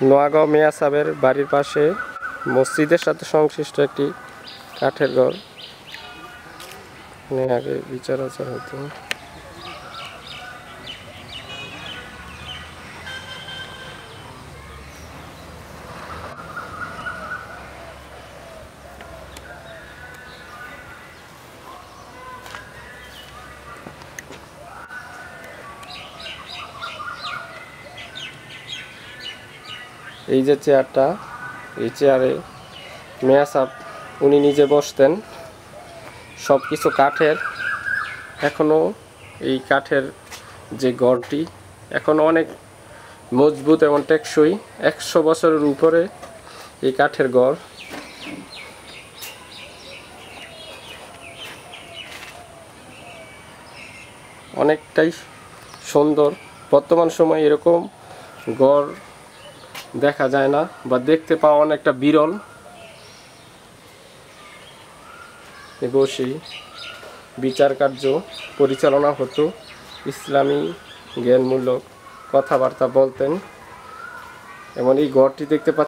নোয়াগাঁও মিয়া সাহেবের বাড়ির পাশে মসজিদের সাথে সংশ্লিষ্ট একটি কাঠের ঘর। আগে বিচার আচার হতো। এই যে চেয়ারটা, এই চেয়ারে মিয়া সাহেব উনি নিজে বসতেন। সব কিছু কাঠের। এখনও এই কাঠের যে ঘরটি এখনও অনেক মজবুত এবং টেকসই। 100 বছরের উপরে এই কাঠের ঘর। অনেকটাই সুন্দর। বর্তমান সময়ে এরকম ঘর দেখা যায় না বা দেখতে পাওয়া অনেকটা বিরল। বসেই বিচার কার্য পরিচালনা হতো। ইসলামী জ্ঞানমূলক কথাবার্তা বলতেন এবং এই ঘরটি দেখতে পাচ্ছেন।